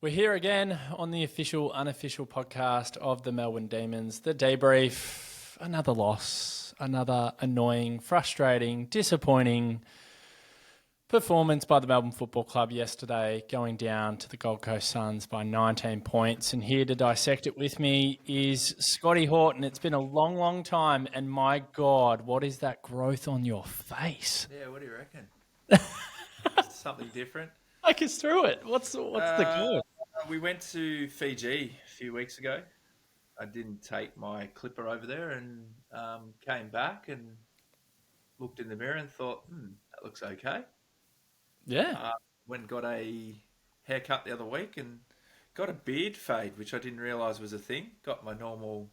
We're here again on the official, unofficial podcast of the Melbourne Demons, the DeeBrief. Another loss, another annoying, frustrating, disappointing performance by the Melbourne Football Club yesterday, going down to the Gold Coast Suns by 19 points. And here to dissect it with me is Scotty Horton. It's been a long, long time, and my God, what is that growth on your face? Yeah, what do you reckon? Something different? Take us through it. What's the goal? We went to Fiji a few weeks ago. I didn't take my clipper over there and came back and looked in the mirror and thought, that looks okay. Yeah. Went and got a haircut the other week and got a beard fade, which I didn't realise was a thing. Got my normal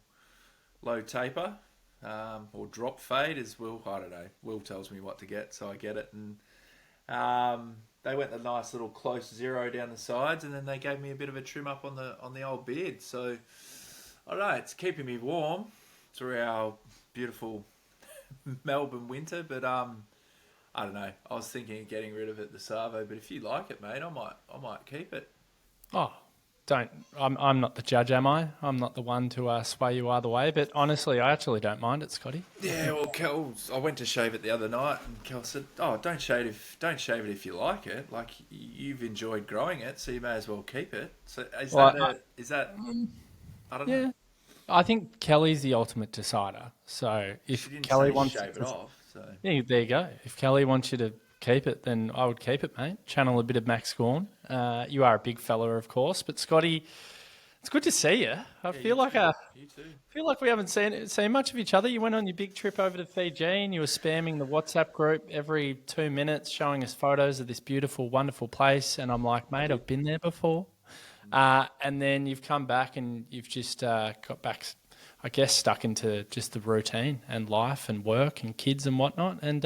low taper or drop fade as Will, I don't know. Will tells me what to get, so I get it. And they went the nice little close zero down the sides, and then they gave me a bit of a trim up on the old beard. So I don't know, it's keeping me warm through our beautiful Melbourne winter. But I don't know. I was thinking of getting rid of it, the Savo. But if you like it, mate, I might keep it. Oh, don't. I'm not the judge, am I? I'm not the one to sway you either way. But honestly, I actually don't mind it, Scotty. Yeah, well, I went to shave it the other night, and Kel said, "Oh, don't shave it if you like it. Like you've enjoyed growing it, so you may as well keep it." So is that? I don't know. I think Kelly's the ultimate decider. So if Kelly wants to shave it off, so yeah, there you go. If Kelly wants you to keep it, then I would keep it, mate. Channel a bit of Max Gorn. You are a big fella, of course, but Scotty, it's good to see you. I feel like you too. feel like we haven't seen much of each other. You went on your big trip over to Fiji and you were spamming the WhatsApp group every 2 minutes, showing us photos of this beautiful, wonderful place. And I'm like, mate, I've been there before. And then you've come back and you've just got back, I guess, stuck into just the routine and life and work and kids and whatnot. And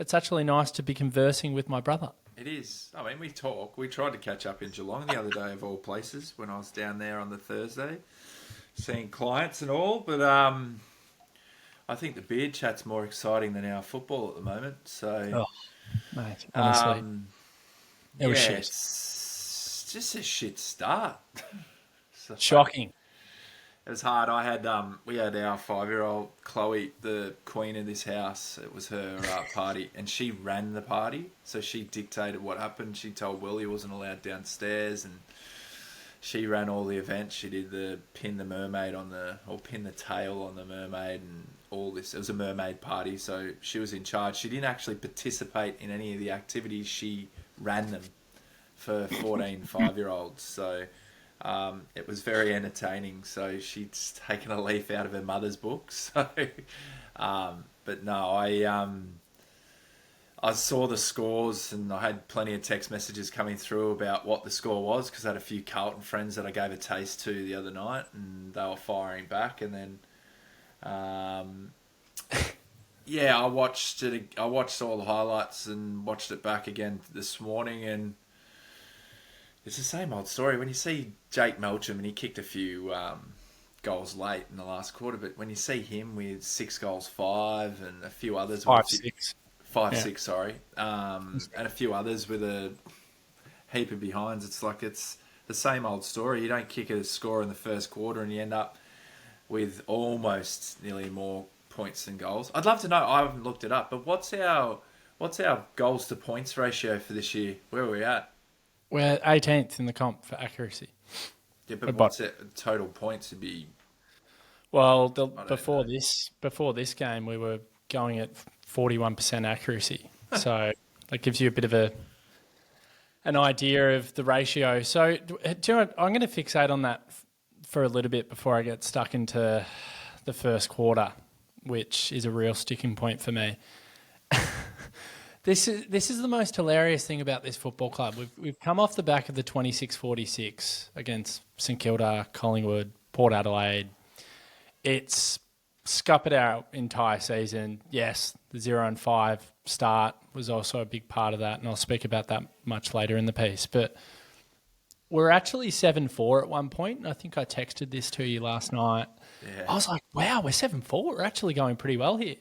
it's actually nice to be conversing with my brother. It is. I mean, we talk. We tried to catch up in Geelong the other day, of all places, when I was down there on the Thursday, seeing clients and all. But I think the beard chat's more exciting than our football at the moment. So, mate, honestly, it was shit. It's just a shit start. Shocking. It was hard. We had our 5-year-old Chloe, the queen of this house. It was her party, and she ran the party. So she dictated what happened. She told Will he wasn't allowed downstairs, and she ran all the events. She did pin the tail on the mermaid, and all this. It was a mermaid party, so she was in charge. She didn't actually participate in any of the activities. She ran them for 14 5-year-olds. So. It was very entertaining. So she's taken a leaf out of her mother's book. So, but no, I saw the scores and I had plenty of text messages coming through about what the score was because I had a few Carlton friends that I gave a taste to the other night and they were firing back. And then, I watched it. I watched all the highlights and watched it back again this morning and. It's the same old story. When you see Jake Melksham and he kicked a few goals late in the last quarter, but when you see him with 6 goals, 5, and a few others... 5-6. 5-6, sorry. And a few others with a heap of behinds. It's like it's the same old story. You don't kick a score in the first quarter and you end up with almost nearly more points than goals. I'd love to know. I haven't looked it up, but what's our goals to points ratio for this year? Where are we at? We're 18th in the comp for accuracy. Yeah, but what's it total points to be? Well, before this game, we were going at 41% accuracy. So that gives you a bit of an idea of the ratio. So do you know what? I'm going to fixate on that for a little bit before I get stuck into the first quarter, which is a real sticking point for me. This is the most hilarious thing about this football club. We've come off the back of the 26-46 against St Kilda, Collingwood, Port Adelaide. It's scuppered our entire season. Yes, the 0-5 start was also a big part of that, and I'll speak about that much later in the piece. But we're actually 7-4 at one point, and I think I texted this to you last night. Yeah. I was like, wow, we're 7-4. We're actually going pretty well here.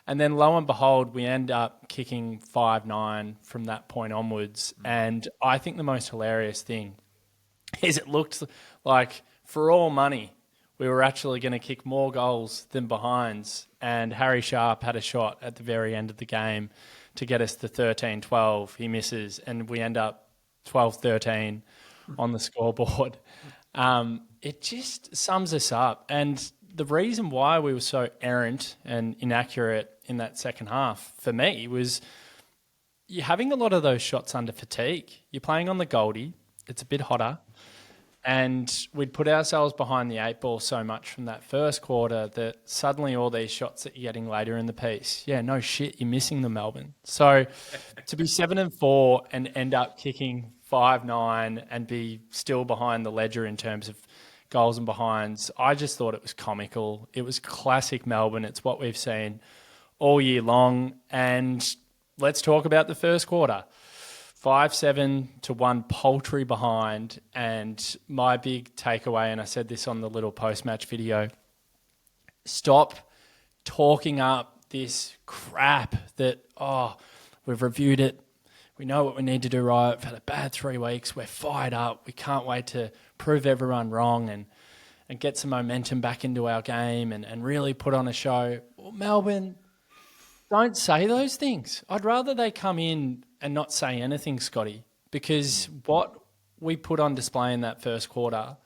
And then lo and behold, we end up kicking 5-9 from that point onwards. And I think the most hilarious thing is it looked like for all money, we were actually going to kick more goals than behinds. And Harry Sharp had a shot at the very end of the game to get us to 13-12. He misses, and we end up 12-13 on the scoreboard. It just sums us up. And the reason why we were so errant and inaccurate in that second half, for me, was you're having a lot of those shots under fatigue. You're playing on the Goldie. It's a bit hotter. And we'd put ourselves behind the 8 ball so much from that first quarter that suddenly all these shots that you're getting later in the piece, yeah, no shit, you're missing them, Melbourne. So to be 7-4 and end up kicking 5-9 and be still behind the ledger in terms of goals and behinds, I just thought it was comical. It was classic Melbourne. It's what we've seen all year long. And let's talk about the first quarter. 5-7 to 1 poultry behind. And my big takeaway, and I said this on the little post-match video, stop talking up this crap that, we've reviewed it. We know what we need to do right. We've had a bad 3 weeks. We're fired up. We can't wait to prove everyone wrong and get some momentum back into our game and really put on a show. Well, Melbourne, don't say those things. I'd rather they come in and not say anything, Scotty, because what we put on display in that first quarter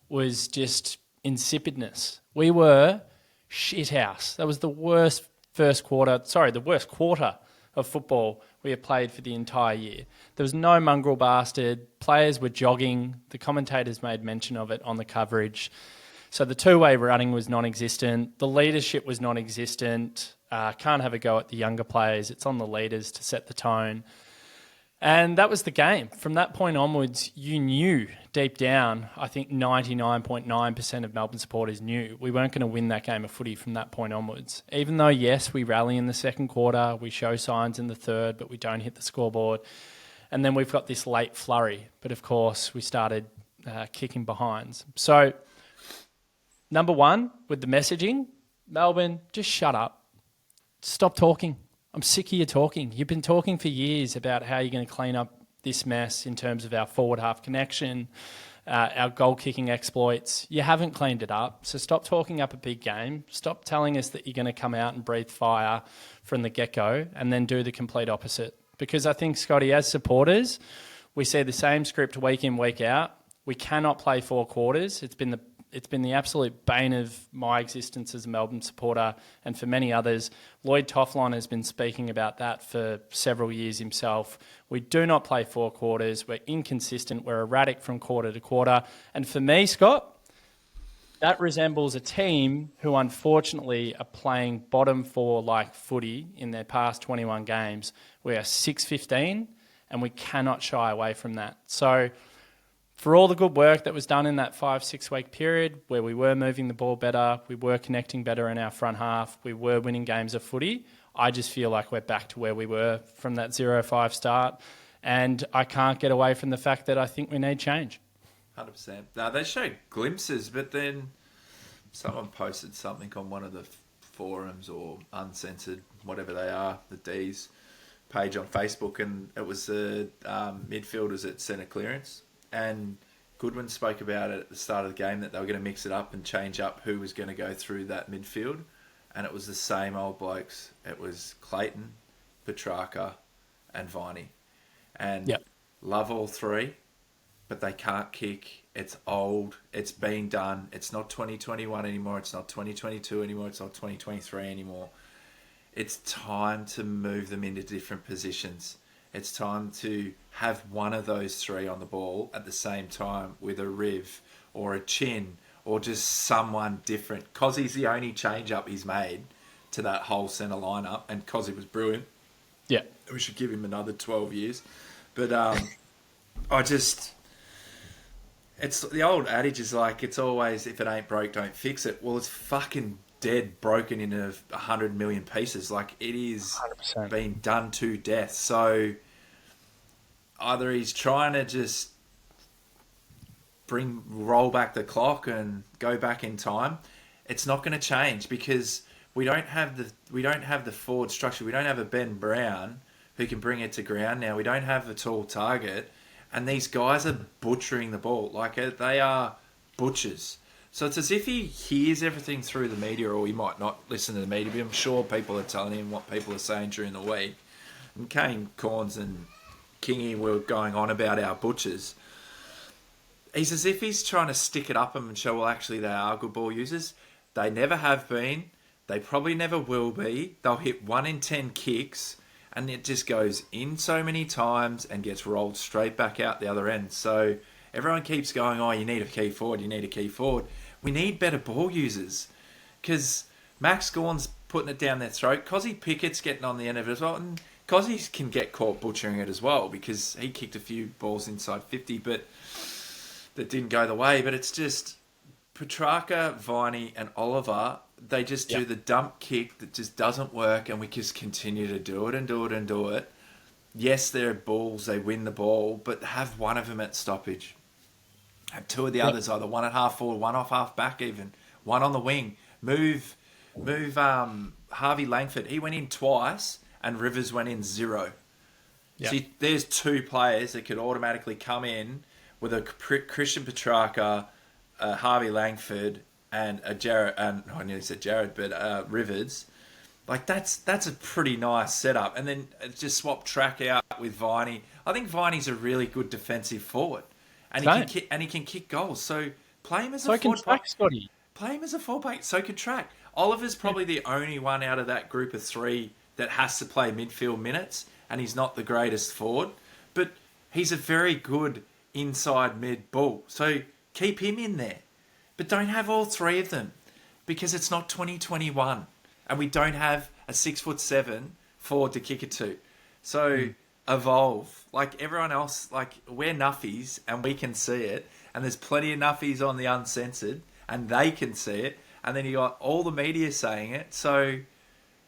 was just insipidness. We were shithouse. That was the worst the worst quarter of football we have played for the entire year. There was no mongrel bastard. Players were jogging. The commentators made mention of it on the coverage. So the two-way running was non-existent. The leadership was non-existent. Can't have a go at the younger players. It's on the leaders to set the tone. And that was the game. From that point onwards, you knew deep down, I think 99.9% of Melbourne supporters knew we weren't going to win that game of footy from that point onwards. Even though, yes, we rally in the second quarter, we show signs in the third, but we don't hit the scoreboard. And then we've got this late flurry. But of course, we started kicking behinds. So, number one, with the messaging, Melbourne, just shut up. Stop talking. I'm sick of you talking. You've been talking for years about how you're going to clean up this mess in terms of our forward half connection, our goal-kicking exploits. You haven't cleaned it up, so stop talking up a big game. Stop telling us that you're going to come out and breathe fire from the get-go and then do the complete opposite. Because I think, Scotty, as supporters, we see the same script week in, week out. We cannot play 4 quarters. It's been the absolute bane of my existence as a Melbourne supporter and for many others. Lloyd Tofflon has been speaking about that for several years himself. We do not play 4 quarters. We're inconsistent. We're erratic from quarter to quarter. And for me, Scott, that resembles a team who unfortunately are playing bottom 4 like footy in their past 21 games. We are 6-15 and we cannot shy away from that. So, for all the good work that was done in that 5-6 week period where we were moving the ball better, we were connecting better in our front half, we were winning games of footy, I just feel like we're back to where we were from that 0-5 start. And I can't get away from the fact that I think we need change. 100%. Now, they showed glimpses, but then someone posted something on one of the forums or uncensored, whatever they are, the D's page on Facebook, and it was the midfielders at centre clearance. And Goodwin spoke about it at the start of the game that they were going to mix it up and change up who was going to go through that midfield. And it was the same old blokes. It was Clayton, Petrarca and Viney. And love all 3, but they can't kick. It's old. It's been done. It's not 2021 anymore. It's not 2022 anymore. It's not 2023 anymore. It's time to move them into different positions. It's time to have one of those 3 on the ball at the same time with a Riv or a Chin or just someone different. Kozzy's the only change-up he's made to that whole centre lineup, and Kozzy was brilliant. Yeah. We should give him another 12 years. But it's the old adage is like, it's always, if it ain't broke, don't fix it. Well, it's fucking dead, broken into 100 million pieces. Like, it is 100%. Been done to death. So either he's trying to just roll back the clock and go back in time. It's not going to change because we don't have the forward structure. We don't have a Ben Brown who can bring it to ground now. We don't have a tall target. and these guys are butchering the ball. Like, they are butchers. So it's as if he hears everything through the media, or he might not listen to the media, but I'm sure people are telling him what people are saying during the week. And Kane Corns and Kingy were going on about our butchers. He's as if he's trying to stick it up them and show, well, actually, they are good ball users. They never have been. They probably never will be. They'll hit 1 in 10 kicks, and it just goes in so many times and gets rolled straight back out the other end. So everyone keeps going, oh, you need a key forward, you need a key forward. We need better ball users, because Max Gawn's putting it down their throat. Kozzy Pickett's getting on the end of it as well. And Kozzy can get caught butchering it as well, because he kicked a few balls inside 50, but that didn't go the way. But it's just Petrarca, Viney and Oliver, they just do the dump kick that just doesn't work, and we just continue to do it and do it and do it. Yes, they're balls, they win the ball, but have one of them at stoppage. Have two of the others, either one at half forward, one off half back even, one on the wing. Move Harvey Langford. He went in twice and Rivers went in 0. Yep. See, there's 2 players that could automatically come in with a Christian Petrarca, Harvey Langford, and a Jared, and I nearly said Jared, but Rivers. Like, that's a pretty nice setup. And then just swap track out with Viney. I think Viney's a really good defensive forward, and he can kick goals. So play him as a forward. Scotty. Play him as a fullback. So can track. Oliver's probably the only one out of that group of 3 that has to play midfield minutes, and he's not the greatest forward, but he's a very good inside mid ball. So keep him in there. But don't have all 3 of them, because it's not 2021 and we don't have a 6'7" forward to kick it to. So evolve. Like everyone else, like, we're nuffies and we can see it, and there's plenty of nuffies on the Uncensored and they can see it, and then you got all the media saying it. So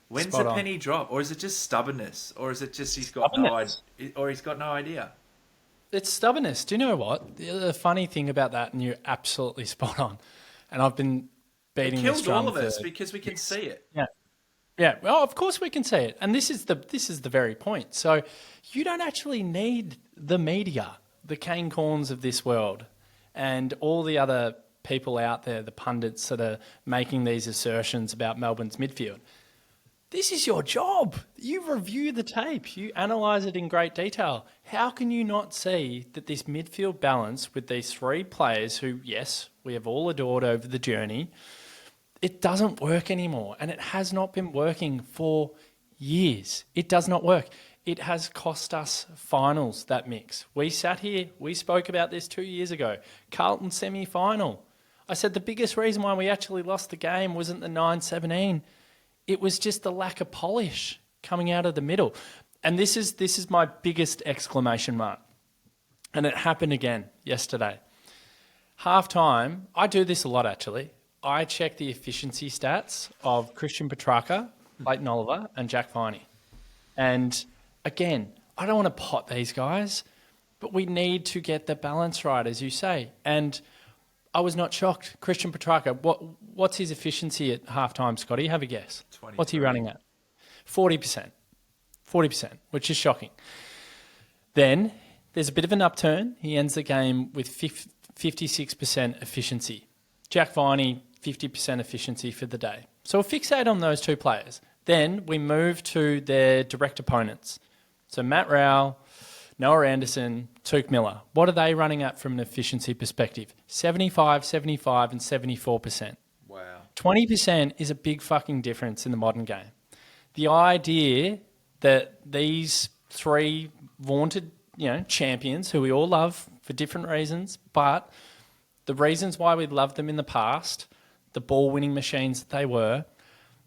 when's the penny drop? Or is it just stubbornness? Or is it just he's got no idea? It's stubbornness. Do you know what? The funny thing about that, and you're absolutely spot on, and I've been beating this drum. It killed all of us because we can see it. Yeah. Yeah, well, of course we can see it. And this is the very point. So you don't actually need the media, the Kane Corns of this world, and all the other people out there, the pundits that are making these assertions about Melbourne's midfield. This is your job. You review the tape. You analyse it in great detail. How can you not see that this midfield balance with these 3 players who, yes, we have all adored over the journey, it doesn't work anymore, and it has not been working for years. It does not work. It has cost us finals, that mix. We sat here, we spoke about this 2 years ago. Carlton semi-final. I said the biggest reason why we actually lost the game wasn't the 9-17. It was just the lack of polish coming out of the middle. And this is my biggest exclamation mark. And it happened again yesterday. Half-time, I do this a lot actually. I check the efficiency stats of Christian Petrarca, Leighton Oliver, and Jack Viney. And again, I don't want to pot these guys, but we need to get the balance right, as you say. And I was not shocked. Christian Petrarca, what's his efficiency at halftime, Scotty? Have a guess. 23. What's he running at? 40%. 40%, which is shocking. Then there's a bit of an upturn. He ends the game with 56% efficiency. Jack Viney, 50% efficiency for the day. So we'll fixate on those 2 players. Then we move to their direct opponents. So Matt Rowell, Noah Anderson, Tuke Miller. What are they running at from an efficiency perspective? 75, 75 and 74%. Wow. 20% is a big fucking difference in the modern game. The idea that these 3 vaunted, champions who we all love for different reasons, but the reasons why we loved them in the past, the ball-winning machines that they were,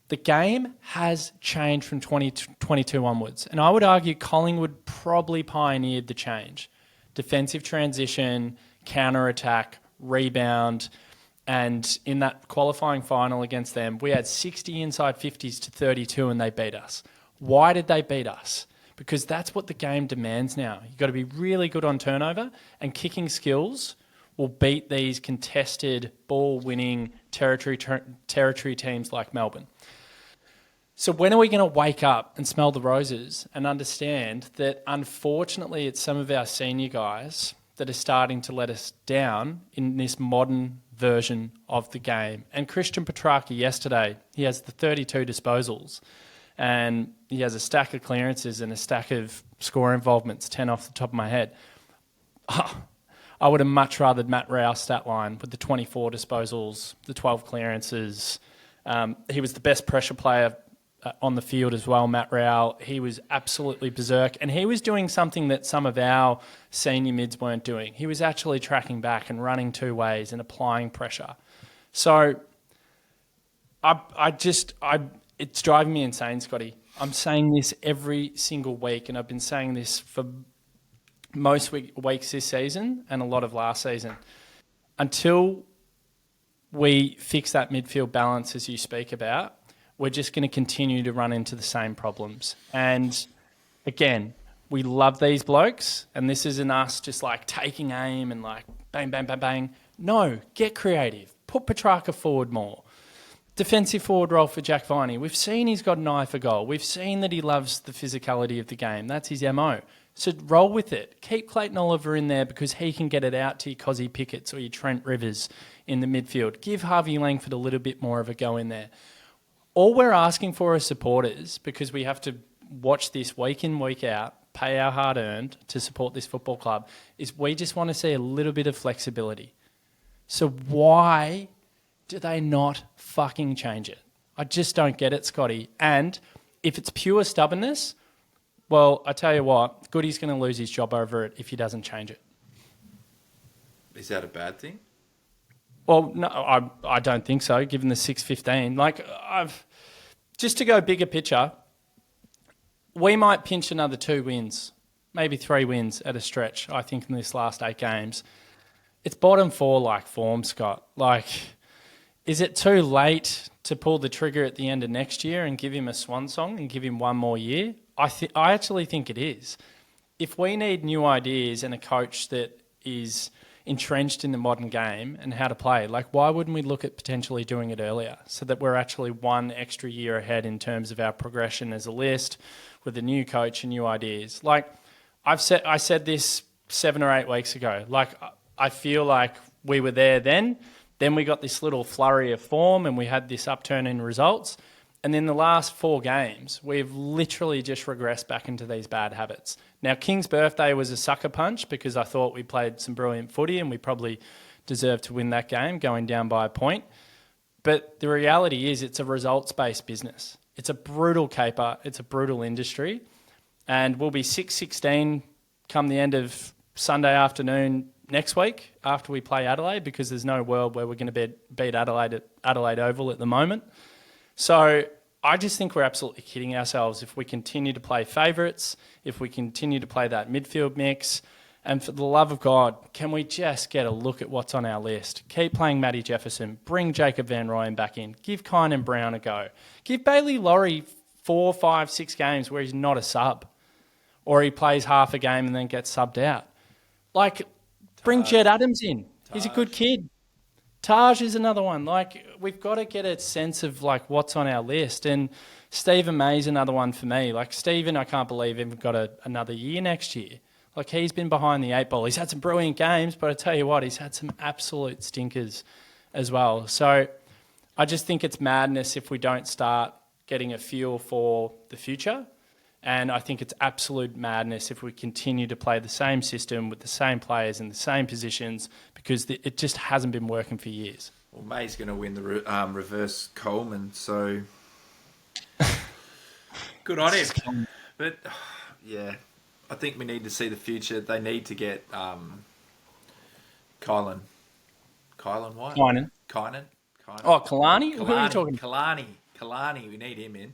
the game has changed from 2022 onwards. And I would argue Collingwood probably pioneered the change. Defensive transition, counter-attack, rebound, and in that qualifying final against them, we had 60 inside 50s to 32 and they beat us. Why did they beat us? Because that's what the game demands now. You've got to be really good on turnover, and kicking skills will beat these contested, ball-winning territory teams like Melbourne. So when are we going to wake up and smell the roses and understand that unfortunately it's some of our senior guys that are starting to let us down in this modern version of the game? And Christian Petrarca yesterday, he has the 32 disposals and he has a stack of clearances and a stack of score involvements, 10 off the top of my head. I would have much rather Matt Rowe's stat line with the 24 disposals, the 12 clearances. He was the best pressure player on the field as well, Matt Rowe. He was absolutely berserk. And he was doing something that some of our senior mids weren't doing. He was actually tracking back and running two ways and applying pressure. So it's driving me insane, Scotty. I'm saying this every single week, and I've been saying this for most weeks this season and a lot of last season. Until we fix that midfield balance, as you speak about, we're just going to continue to run into the same problems. And again, we love these blokes, and this isn't us just like taking aim and like bang, bang, bang, bang. No, get creative. Put Petrarca forward more. Defensive forward role for Jack Viney. We've seen he's got an eye for goal. We've seen that he loves the physicality of the game. That's his MO. So roll with it. Keep Clayton Oliver in there because he can get it out to your Kozzy Pickett's or your Trent Rivers in the midfield. Give Harvey Langford a little bit more of a go in there. All we're asking for as supporters, because we have to watch this week in, week out, pay our hard-earned to support this football club, is we just want to see a little bit of flexibility. So why do they not fucking change it? I just don't get it, Scotty. And if it's pure stubbornness, well, I tell you what, Goody's going to lose his job over it if he doesn't change it. Is that a bad thing? Well, no, I don't think so, given the 6-15. Like, just to go bigger picture, we might pinch another 2 wins, maybe 3 wins at a stretch, I think, in this last 8 games. It's bottom 4 like form, Scott. Like, is it too late to pull the trigger at the end of next year and give him a swan song and give him one more year? I actually think it is. If we need new ideas and a coach that is entrenched in the modern game and how to play, like why wouldn't we look at potentially doing it earlier so that we're actually 1 extra year ahead in terms of our progression as a list with a new coach and new ideas? Like I said this 7 or 8 weeks ago. Like I feel like we were there then we got this little flurry of form and we had this upturn in results. And in the last 4 games, we've literally just regressed back into these bad habits. Now, King's birthday was a sucker punch because I thought we played some brilliant footy and we probably deserved to win that game, going down by a point. But the reality is it's a results-based business. It's a brutal caper. It's a brutal industry. And we'll be 6-16 come the end of Sunday afternoon next week after we play Adelaide, because there's no world where we're going to beat Adelaide at Adelaide Oval at the moment. So I just think we're absolutely kidding ourselves if we continue to play favourites, if we continue to play that midfield mix. And for the love of God, can we just get a look at what's on our list? Keep playing Matty Jefferson. Bring Jacob Van Rooyen back in. Give Kynan Brown a go. Give Bailey Laurie 4, 5, 6 games where he's not a sub, or he plays half a game and then gets subbed out. Like, bring Jed Adams in. He's a good kid. Taj is another one. Like, we've got to get a sense of like what's on our list. And Stephen May's another one for me. Like Stephen, I can't believe he's got another year next year. Like he's been behind the 8 ball. He's had some brilliant games, but I tell you what, he's had some absolute stinkers as well. So I just think it's madness if we don't start getting a feel for the future. And I think it's absolute madness if we continue to play the same system with the same players in the same positions, because it just hasn't been working for years. Well, May's going to win the reverse Coleman, so good on him. But, yeah, I think we need to see the future. They need to get Kylan what? Kynan. Oh, Kalani? Who are you talking about? Kalani. We need him in.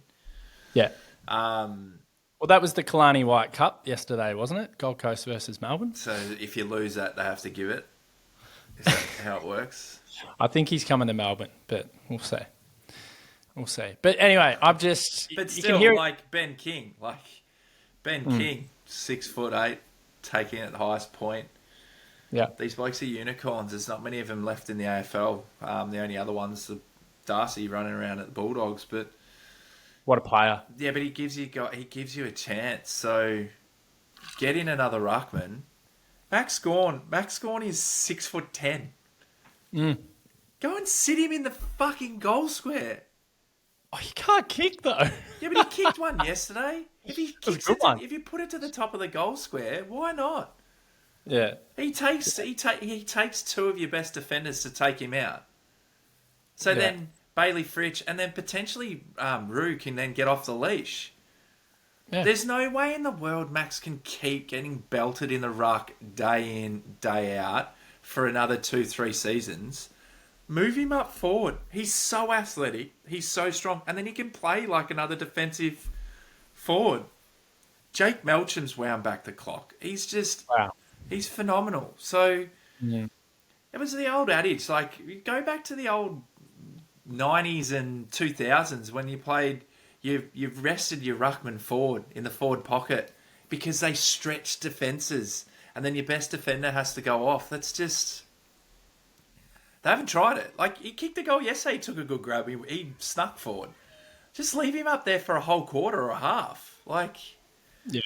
Yeah. Well, that was the Kalani White Cup yesterday, wasn't it? Gold Coast versus Melbourne. So if you lose that, they have to give it. Is that how it works? I think he's coming to Melbourne, but we'll see. We'll see. But anyway, I'm just... But still, like Ben King. King, 6'8", taking it at the highest point. Yeah. These blokes are unicorns. There's not many of them left in the AFL. The only other one's the Darcy running around at the Bulldogs. But What a player. Yeah, but he gives you a chance. So get in another ruckman. Max Gawn is 6'10". Go and sit him in the fucking goal square. Oh, he can't kick though. Yeah, but he kicked one yesterday. If he was a kicks good it, one. if you put it to the top of the goal square, why not? Yeah. He takes two of your best defenders to take him out. So then Bailey Fritsch and then potentially Rue can then get off the leash. Yeah. There's no way in the world Max can keep getting belted in the ruck day in, day out for another 2-3 seasons. Move him up forward. He's so athletic. He's so strong. And then he can play like another defensive forward. Jake Melksham's wound back the clock. He's just... Wow. He's phenomenal. So... It was the old adage. Like, go back to the old 90s and 2000s when you played... You've rested your ruckman forward in the forward pocket because they stretch defences. And then your best defender has to go off. That's just... They haven't tried it. Like, he kicked a goal yesterday. He took a good grab. He snuck forward. Just leave him up there for a whole quarter or a half. Like, yeah,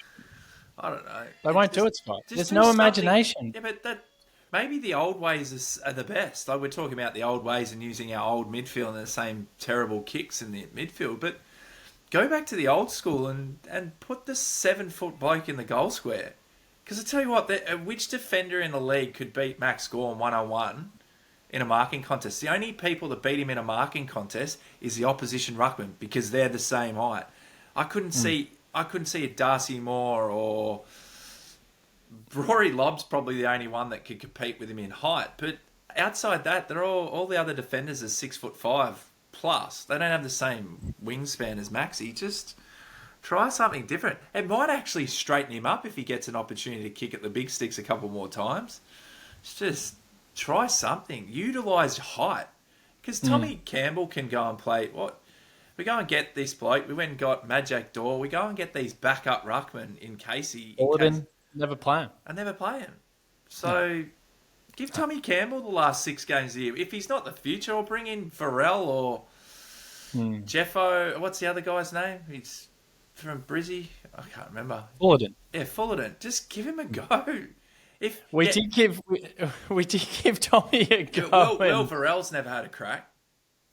I don't know. They won't do it, Scott. There's no imagination. Yeah, but maybe the old ways are the best. Like, we're talking about the old ways and using our old midfield and the same terrible kicks in the midfield. But go back to the old school and put the 7-foot bloke in the goal square. Because I tell you what, which defender in the league could beat Max Gawn 1-on-1 in a marking contest? The only people that beat him in a marking contest is the opposition ruckman because they're the same height. I couldn't see a Darcy Moore or Rory Lobb's probably the only one that could compete with him in height. But outside that, they're all the other defenders are 6'5" plus. They don't have the same wingspan as Maxi. Just try something different. It might actually straighten him up if he gets an opportunity to kick at the big sticks a couple more times. It's just try something. Utilise height. Because Tommy Campbell can go and play... What? We go and get this bloke. We went and got Majak Dor. We go and get these backup ruckmen in Casey. Never play him. I never play him. So give Tommy Campbell the last 6 games of the year. If he's not the future, or bring in Farrell or Jeffo. What's the other guy's name? He's from Brizzy. I can't remember. Fullerton. Yeah, Fullerton. Just give him a go. We did give Tommy a go. Will Farrell's never had a crack.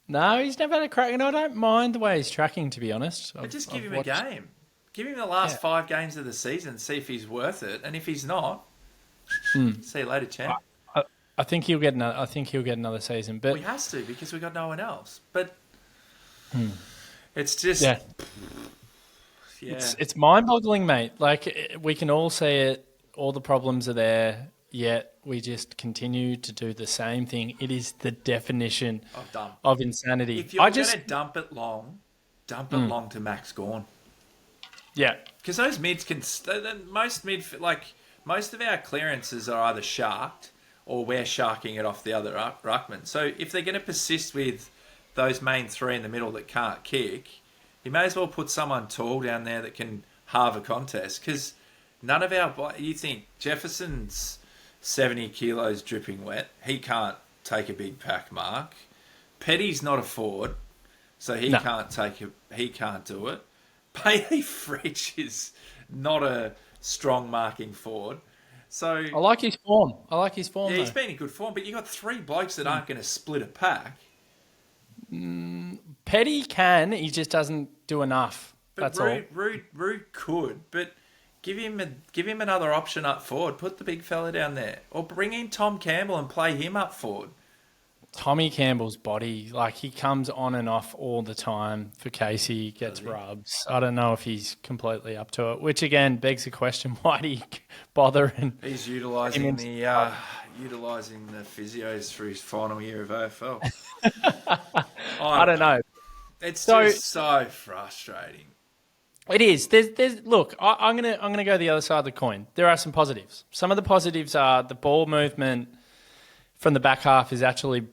No, he's never had a crack, and I don't mind the way he's tracking, to be honest. But just give him a game. Give him the last 5 games of the season, see if he's worth it, and if he's not, see you later, champ. I think he'll get another. I think he'll get another season, but he has to because we got no one else. But it's just it's mind-boggling, mate. Like, we can all see it. All the problems are there, yet we just continue to do the same thing. It is the definition of insanity. If you're going to dump it long to Max Gawn. Yeah. Because those mids can... Most of our clearances are either sharked or we're sharking it off the other ruckman. So if they're going to persist with those main 3 in the middle that can't kick, you may as well put someone tall down there that can halve a contest. Because none of our... You think Jefferson's 70 kilos dripping wet. He can't take a big pack mark. Petty's not a forward, so he can't do it. Bailey Fritsch is not a strong marking forward. So I like his form. Yeah, he's been in good form, but you got 3 blokes that aren't going to split a pack. Petty can, he just doesn't do enough. But That's Rude could, but give him another option up forward. Put the big fella down there, or bring in Tom Campbell and play him up forward. Tommy Campbell's body, like, he comes on and off all the time for Casey, gets rubs. I don't know if he's completely up to it, which again begs the question, why do you bother? And he's utilising the physios for his final year of AFL. I don't know. It's just so frustrating. It is. Look, I'm gonna go the other side of the coin. There are some positives. Some of the positives are the ball movement from the back half is actually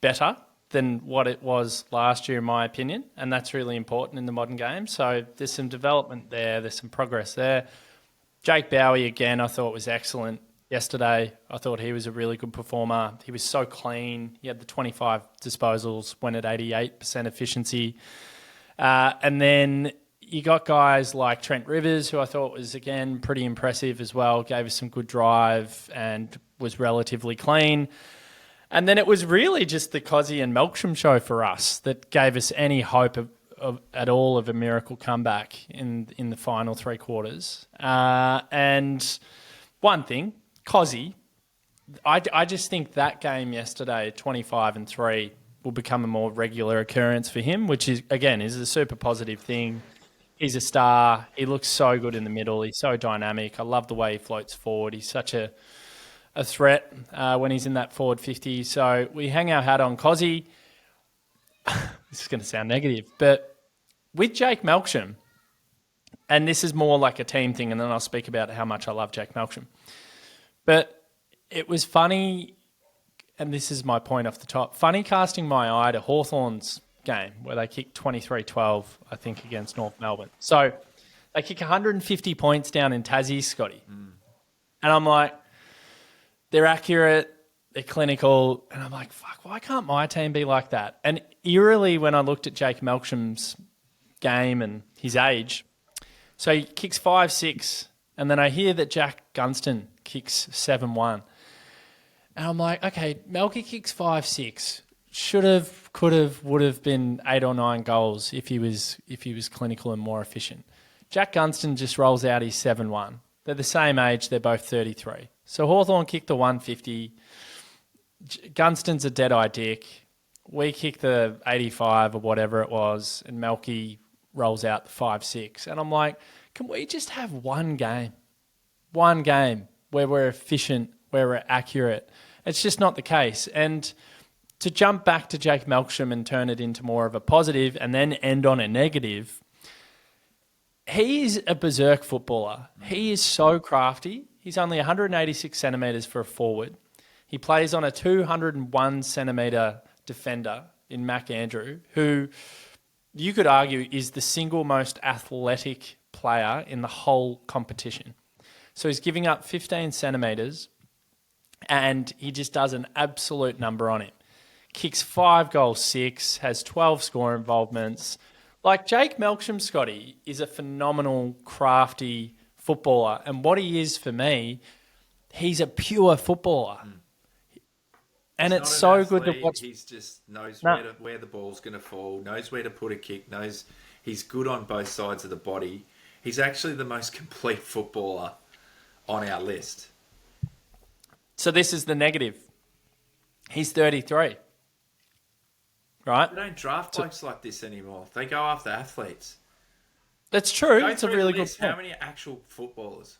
better than what it was last year, in my opinion, and that's really important in the modern game. So there's some development there. There's some progress there. Jake Bowie, again, I thought was excellent yesterday. I thought he was a really good performer. He was so clean. He had the 25 disposals, went at 88% efficiency. And then you got guys like Trent Rivers, who I thought was, again, pretty impressive as well, gave us some good drive and was relatively clean. And then it was really just the Kozzy and Melksham show for us that gave us any hope at all of a miracle comeback in the final three quarters. And one thing, Kozzy, I just think that game yesterday, 25-3, will become a more regular occurrence for him, which is a super positive thing. He's a star. He looks so good in the middle. He's so dynamic. I love the way he floats forward. He's such a threat when he's in that forward 50. So we hang our hat on Kozzy. This is going to sound negative, but with Jake Melksham, and this is more like a team thing, and then I'll speak about how much I love Jake Melksham. But it was funny, and this is my point off the top, funny casting my eye to Hawthorn's game where they kicked 23-12, I think, against North Melbourne. So they kick 150 points down in Tassie, Scotty. And I'm like, they're accurate, they're clinical, and I'm like, fuck, why can't my team be like that? And eerily, when I looked at Jake Melksham's game and his age, so he kicks 5-6, and then I hear that Jack Gunston kicks 7-1. And I'm like, okay, Melky kicks 5-6. Should have, could have, would have been 8 or 9 goals if he was clinical and more efficient. Jack Gunston just rolls out his 7-1. They're the same age. They're both 33. So Hawthorn kicked the 150. Gunston's a dead-eye dick. We kick the 85 or whatever it was, and Melky rolls out the 5-6. And I'm like, can we just have one game where we're efficient, where we're accurate? It's just not the case. And to jump back to Jake Melksham and turn it into more of a positive and then end on a negative, he is a berserk footballer. He is so crafty. He's only 186 centimetres for a forward. He plays on a 201 centimetre defender in Mac Andrew, who you could argue is the single most athletic player in the whole competition. So he's giving up 15 centimetres and he just does an absolute number on him. Kicks 5 goals, 6, has 12 score involvements. Like Jake Melksham, Scotty, is a phenomenal, crafty footballer. And what he is for me, he's a pure footballer. And it's so good to watch. He just knows where the ball's going to fall, knows where to put a kick, knows he's good on both sides of the body. He's actually the most complete footballer on our list. So this is the negative. He's 33. Right? They don't draft blokes like this anymore. They go after athletes. That's true. That's a really good point. How many actual footballers?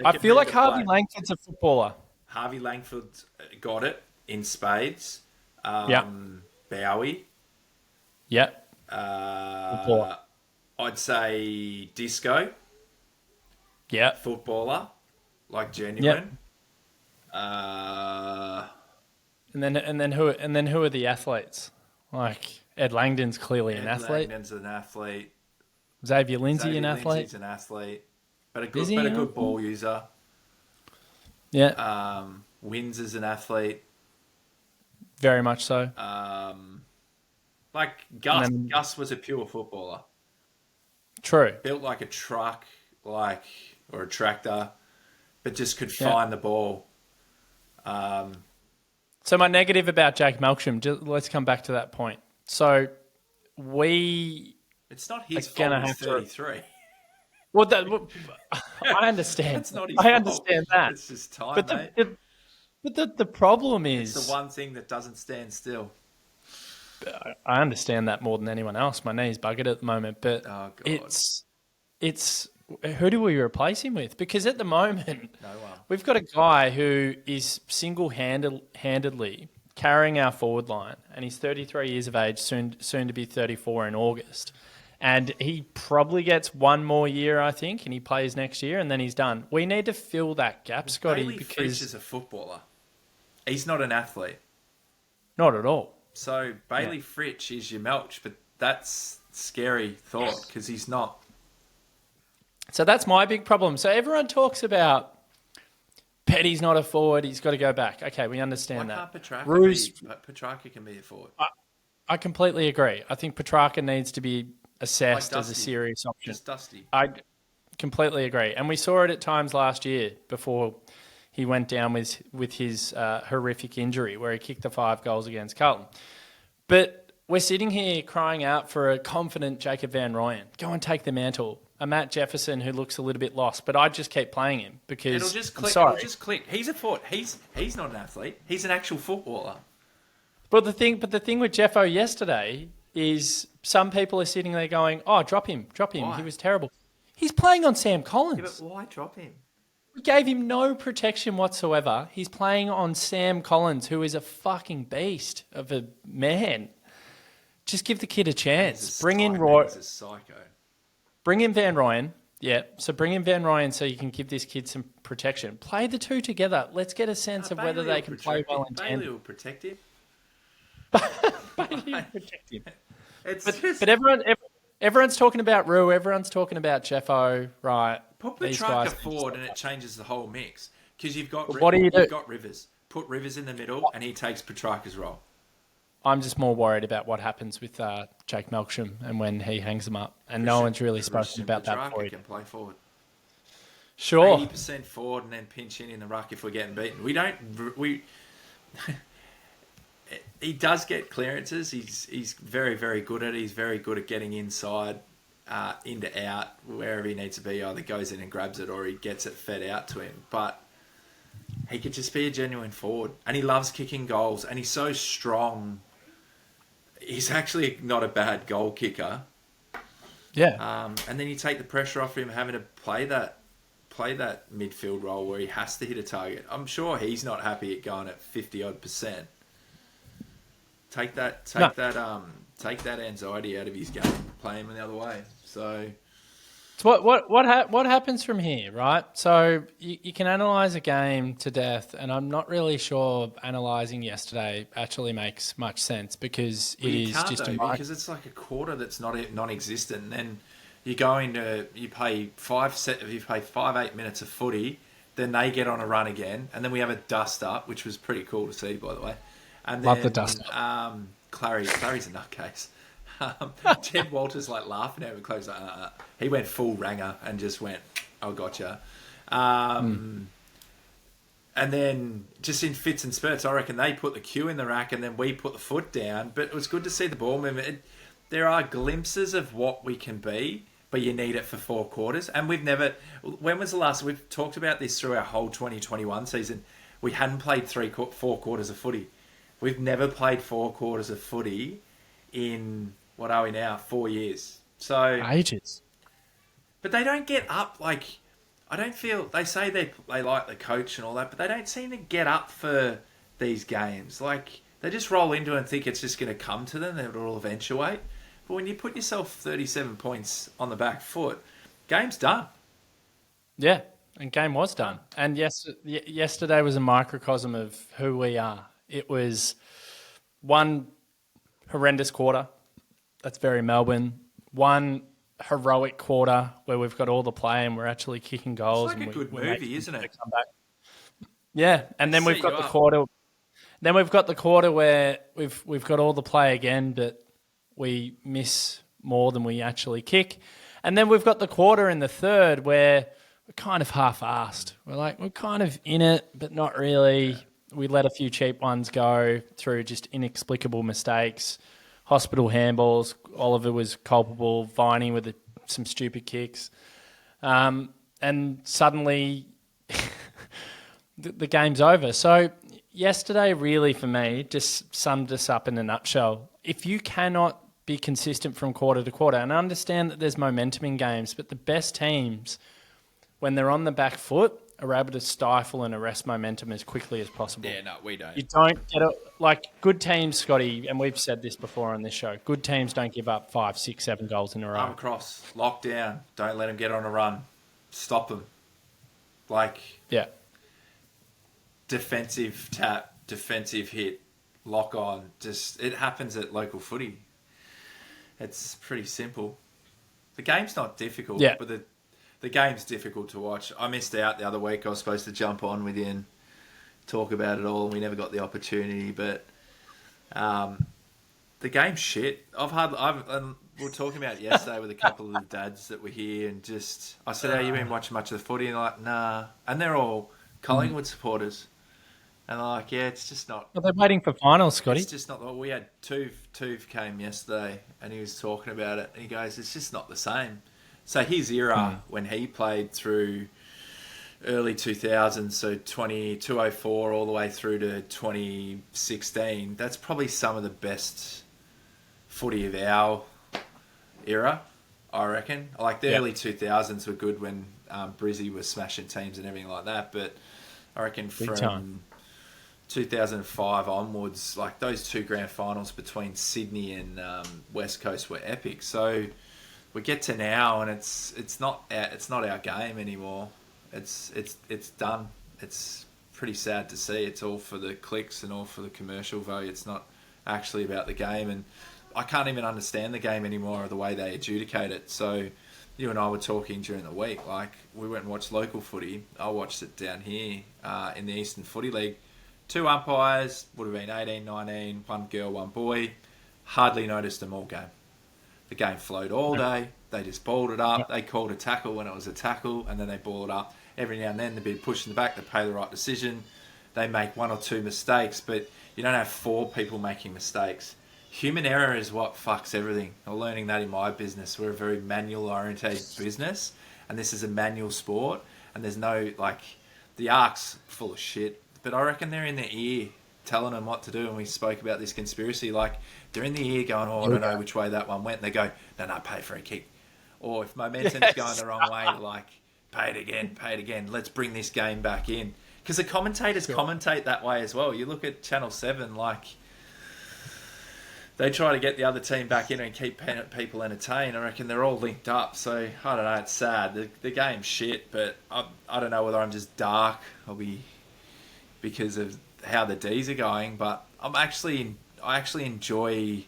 I feel like Harvey Langford's a footballer. Harvey Langford got it in spades. Yeah. Bowie. Yep. I'd say Disco. Yeah. Footballer. Like genuine. Yep. And then who are the athletes? Like Ed Langdon's clearly an athlete. Langdon's an athlete. Xavier Lindsay an athlete. Lindsay's an athlete, but a good ball user. Yeah. Wins as an athlete. Very much so. Like Gus. Gus was a pure footballer. True. Built like a truck, or a tractor, but just could find the ball. So my negative about Jake Melksham, let's come back to that point. So it's not his fault he's 33. Well, I understand. It's not his I fault. understand that. It's just time, mate. But the problem is... It's the one thing that doesn't stand still. I understand that more than anyone else. My knee's buggered at the moment, but it's who do we replace him with? Because at the moment, we've got a guy who is single-handedly carrying our forward line, and he's 33 years of age, soon to be 34 in August. And he probably gets one more year, I think, and he plays next year, and then he's done. We need to fill that gap, Scotty. Bailey Fritsch is a footballer. He's not an athlete. Not at all. So Bailey Fritsch is your Melch, but that's a scary thought because he's not. So that's my big problem. So everyone talks about Petty's not a forward. He's got to go back. Okay, we understand that. Petrarca can be a forward. I completely agree. I think Petrarca needs to be assessed Like as a Dusty. serious option. Just Dusty. I completely agree. And we saw it at times last year before he went down with his horrific injury where he kicked the 5 goals against Carlton. But we're sitting here crying out for a confident Jacob Van Rooyen. Go and take the mantle. A Matt Jefferson who looks a little bit lost, but I just keep playing him because It'll just click. I'm sorry. It'll just click. He's a foot. He's not an athlete. He's an actual footballer. But the thing with Jeffo yesterday is some people are sitting there going, "Oh, drop him. Why? He was terrible." He's playing on Sam Collins. Yeah, but why drop him? We gave him no protection whatsoever. He's playing on Sam Collins, who is a fucking beast of a man. Just give the kid a chance. Bring in Roy. He's a psycho. Bring in Van Rooyen. Yeah, so bring in Van Rooyen so you can give this kid some protection. Play the two together. Let's get a sense of whether they can play well in Bailey will protect him. Bailey will protect him. But Everyone's talking about Rue. Everyone's talking about Jeffo. Right. put These Petrarca guys forward and it changes the whole mix. Because you've got what do you do? You've got Rivers. Put Rivers in the middle and he takes Petrarca's role. I'm just more worried about what happens with Jake Melksham and when he hangs them up. And no one's really spoken about that Petrarca before. can play forward. Sure. 80% forward and then pinch in the ruck if we're getting beaten. We he does get clearances. He's very, very good at it. He's very good at getting inside, into out, wherever he needs to be. Either goes in and grabs it or he gets it fed out to him. But he could just be a genuine forward. And he loves kicking goals. And he's so strong. He's actually not a bad goal kicker. Yeah. And then you take the pressure off him having to play that midfield role where he has to hit a target. I'm sure he's not happy at going at 50-odd%. Take that anxiety out of his game. Play him the other way. So what happens from here, right? So you can analyse a game to death, and I'm not really sure analysing yesterday actually makes much sense because because it's like a quarter that's non-existent, and then you go into you play 5-8 minutes of footy, then they get on a run again, and then we have a dust up, which was pretty cool to see, by the way. And then, love the dust up. Clary's a nutcase. Ted Walters like laughing at him. Clary's like, he went full ranger and just went, "Oh, gotcha." And then just in fits and spurts, I reckon they put the cue in the rack and then we put the foot down. But it was good to see the ball movement. There are glimpses of what we can be, but you need it for 4 quarters. And we've never... When was the last... We've talked about this through our whole 2021 season. We hadn't played 4 quarters of footy. We've never played 4 quarters of footy in, what are we now, 4 years. So Ages. But they don't get up, like... I don't feel... They say they like the coach and all that, but they don't seem to get up for these games. Like, they just roll into it and think it's just going to come to them, it'll eventuate. But when you put yourself 37 points on the back foot, game's done. Yeah, and game was done. And yesterday was a microcosm of who we are. It was one horrendous quarter. That's very Melbourne. One heroic quarter where we've got all the play and we're actually kicking goals. It's like a good movie, isn't it? Yeah, and then we've got the quarter. Then we've got the quarter where we've got all the play again, but we miss more than we actually kick. And then we've got the quarter in the third where we're kind of half-assed. We're kind of in it, but not really. Yeah. We let a few cheap ones go through just inexplicable mistakes. Hospital handballs, Oliver was culpable, Viney with some stupid kicks. And suddenly the game's over. So yesterday really for me just summed us up in a nutshell. If you cannot be consistent from quarter to quarter, and I understand that there's momentum in games, but the best teams, when they're on the back foot, are able to stifle and arrest momentum as quickly as possible. Yeah, no, we don't. You don't get it. Like good teams, Scotty, and we've said this before on this show, good teams don't give up 5, 6, 7 goals in a row. Arm across, lock down, don't let them get on a run, stop them. Yeah. Defensive tap, defensive hit, lock on. Just it happens at local footy. It's pretty simple. The game's not difficult, but the game's difficult to watch. I missed out the other week. I was supposed to jump on with you and talk about it all, and we never got the opportunity. But the game's shit. We were talking about it yesterday with a couple of the dads that were here, and just I said, "Have you been watching much of the footy?" And they're like, "Nah," and they're all Collingwood supporters, and they're like, "Yeah, it's just not." Well, they're waiting for finals, Scotty. It's just not. Well, we had Tuve came yesterday, and he was talking about it, and he goes, "It's just not the same." So his era when he played through early 2000s, so 2004 all the way through to 2016, that's probably some of the best footy of our era, I reckon. Like the early 2000s were good when Brizzy was smashing teams and everything like that, but I reckon from 2005 onwards, like those two grand finals between Sydney and West Coast were epic. So we get to now, and it's not our game anymore. It's done. It's pretty sad to see. It's all for the clicks and all for the commercial value. It's not actually about the game, and I can't even understand the game anymore or the way they adjudicate it. So you and I were talking during the week. Like we went and watched local footy. I watched it down here in the Eastern Footy League. 2 umpires, would have been 18, 19, one girl, one boy. Hardly noticed them all game. The game flowed all day. They just balled it up. They called a tackle when it was a tackle, and then they ball it up. Every now and then they'd be pushed in the back. They pay the right decision. They make 1 or 2 mistakes, but you don't have 4 people making mistakes. Human error is what fucks everything. I'm learning that in my business. We're a very manual-oriented business, and this is a manual sport, and there's no, like, the arc's full of shit, but I reckon they're in their ear telling them what to do, and we spoke about this conspiracy, like, they're in the ear going, I don't know which way that one went, and they go, no, pay for a kick. Or if momentum's going the wrong way, like, pay it again, let's bring this game back in. Because the commentators commentate that way as well. You look at Channel 7, like, they try to get the other team back in and keep people entertained. I reckon they're all linked up. So, I don't know, it's sad. The game's shit, but I don't know whether I'm just dark or because of how the D's are going, but I actually enjoy,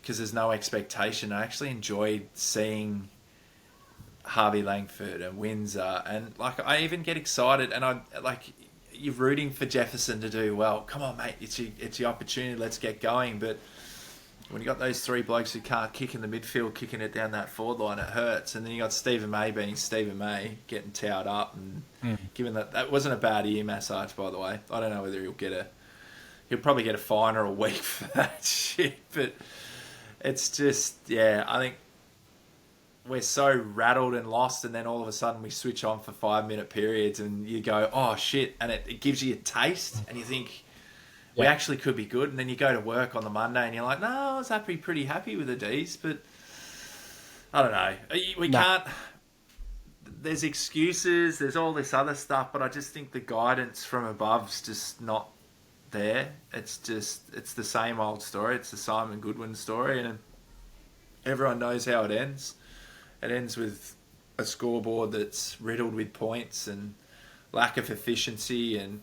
because there's no expectation, I actually enjoyed seeing Harvey Langford and Windsor, and like I even get excited, and you're rooting for Jefferson to do well. Come on, mate, it's your opportunity. Let's get going. But when you got those 3 blokes who can't kick in the midfield, kicking it down that forward line, it hurts. And then you got Stephen May being Stephen May, getting towed up, and given that wasn't a bad ear massage, by the way. I don't know whether he'll probably get a fine or a week for that shit. But it's just, I think we're so rattled and lost, and then all of a sudden we switch on for 5-minute periods, and you go, oh shit, and it gives you a taste, and you think we actually could be good, and then you go to work on the Monday and you're like, no, I was pretty happy with the D's, but I don't know. We can't. There's excuses, there's all this other stuff, but I just think the guidance from above's just not there. It's the same old story. It's the Simon Goodwin story, and everyone knows how it ends. It ends with a scoreboard that's riddled with points and lack of efficiency, and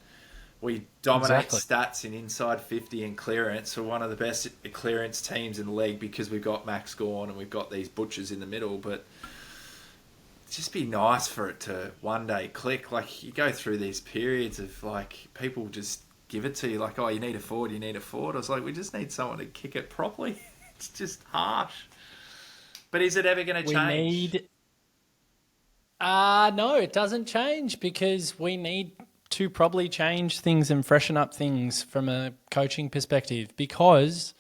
we dominate stats in inside 50 and clearance. We're one of the best clearance teams in the league because we've got Max Gawn and we've got these butchers in the middle, but it'd just be nice for it to one day click. Like, you go through these periods of, like, people just give it to you, like, oh, you need a forward. I was like, we just need someone to kick it properly. It's just harsh. But is it ever going to change? No, it doesn't change, because we need to probably change things and freshen up things from a coaching perspective, because...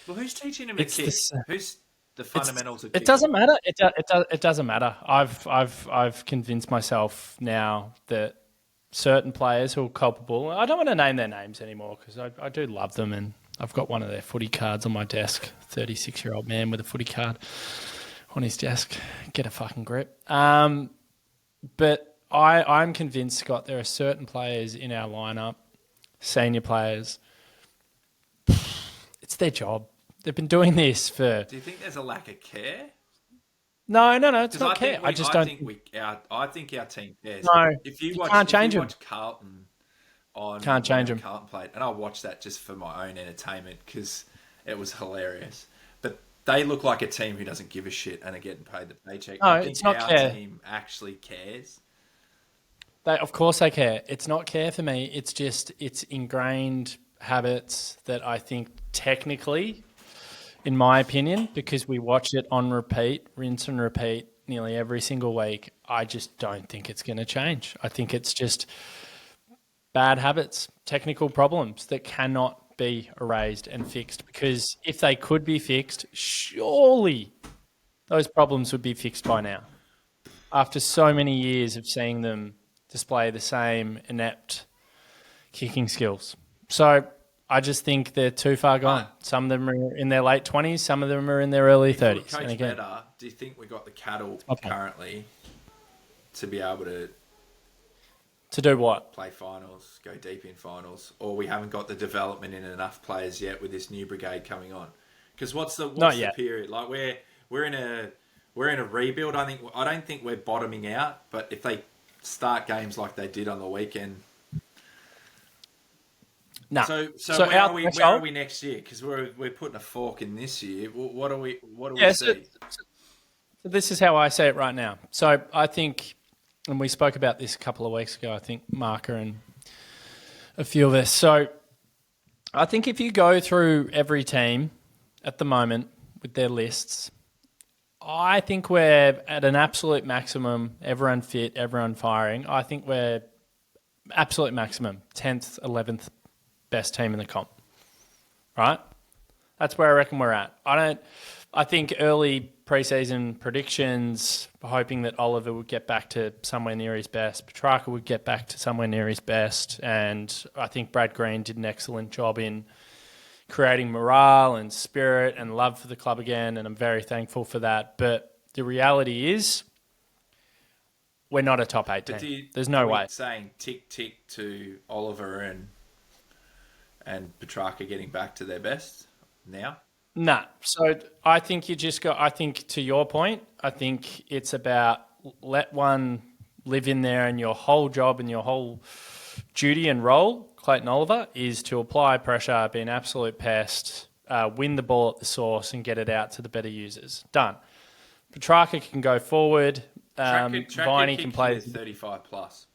Well, who's teaching him a kick? Who's the fundamentals of kicking? It doesn't matter. It doesn't matter. I've convinced myself now that certain players who are culpable... I don't want to name their names anymore, because I do love them, and I've got one of their footy cards on my desk. 36-year-old man with a footy card on his desk. Get a fucking grip. But I'm convinced, Scott, there are certain players in our lineup, senior players. It's their job. They've been doing this for... Do you think there's a lack of care? No, it's not care. I think our team cares. No, if you can't change them. Watch Carlton on can't change them. Carlton played, and I watched that just for my own entertainment because it was hilarious. But they look like a team who doesn't give a shit and are getting paid the paycheck. No, I think it's not our care. team actually cares. Of course they care. It's not care for me. It's just, it's ingrained habits that I think technically in my opinion, because we watch it on repeat, rinse and repeat nearly every single week. I just don't think it's going to change. I think it's just bad habits, technical problems that cannot be erased and fixed, because if they could be fixed, surely those problems would be fixed by now. After so many years of seeing them display the same inept kicking skills. So I just think they're too far gone. Some of them are in their late 20s, some of them are in their early 30s. Coach, better, do you think we got the cattle currently to be able to do what? Play finals, go deep in finals, or we haven't got the development in enough players yet with this new brigade coming on? Because what's the period? Like we're in a rebuild. I don't think we're bottoming out, but if they start games like they did on the weekend. No. So where are we next year? Because we're putting a fork in this year. What do we see? So this is how I say it right now. So I think, and we spoke about this a couple of weeks ago, I think Marker and a few of us. So I think if you go through every team at the moment with their lists, I think we're at an absolute maximum, everyone fit, everyone firing. I think we're absolute maximum, 10th, 11th best team in the comp, right? That's where I reckon we're at. I think early preseason predictions, hoping that Oliver would get back to somewhere near his best, Petrarca would get back to somewhere near his best, and I think Brad Green did an excellent job in creating morale and spirit and love for the club again, and I'm very thankful for that. But the reality is, we're not a top 8 team. There's no way. Saying tick to Oliver and Petrarca getting back to their best now? Nah. So I think I think to your point, I think it's about let one live in there, and your whole job and your whole duty and role, Clayton Oliver, is to apply pressure, be an absolute pest, win the ball at the source and get it out to the better users. Done. Petrarca can go forward. Viney can play 35 plus.